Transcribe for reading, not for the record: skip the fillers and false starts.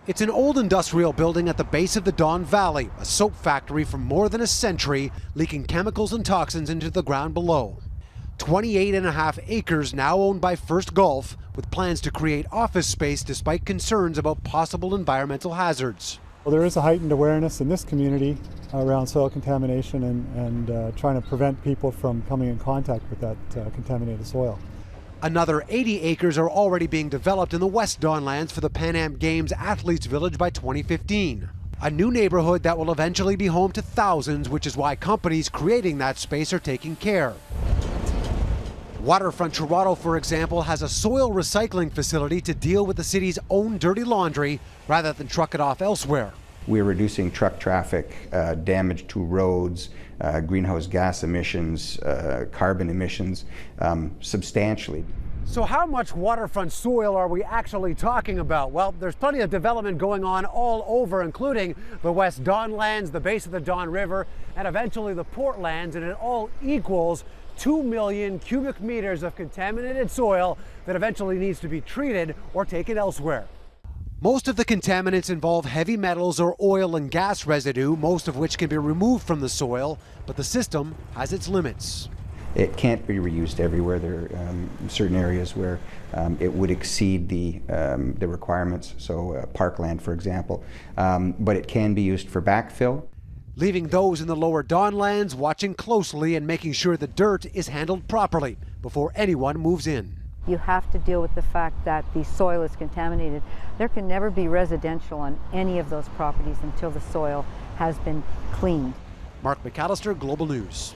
It's an old industrial building at the base of the Don Valley, a soap factory from more than a century, leaking chemicals and toxins into the ground below. 28.5 acres now owned by First Gulf, with plans to create office space despite concerns about possible environmental hazards. Well, there is a heightened awareness in this community around soil contamination and trying to prevent people from coming in contact with that contaminated soil. Another 80 acres are already being developed in the West Don Lands for the Pan Am Games Athletes Village by 2015. A new neighborhood that will eventually be home to thousands, which is why companies creating that space are taking care. Waterfront Toronto, for example, has a soil recycling facility to deal with the city's own dirty laundry rather than truck it off elsewhere. We're reducing truck traffic, damage to roads, greenhouse gas emissions, carbon emissions substantially. So how much waterfront soil are we actually talking about? Well, there's plenty of development going on all over, including the West Don Lands, the base of the Don River, and eventually the Port Lands, and it all equals 2 million cubic meters of contaminated soil that eventually needs to be treated or taken elsewhere. Most of the contaminants involve heavy metals or oil and gas residue, most of which can be removed from the soil, but the system has its limits. It can't be reused everywhere. There are certain areas where it would exceed the requirements, so parkland, for example, but it can be used for backfill. Leaving those in the lower Don Lands watching closely and making sure the dirt is handled properly before anyone moves in. You have to deal with the fact that the soil is contaminated. There can never be residential on any of those properties until the soil has been cleaned. Mark McAllister, Global News.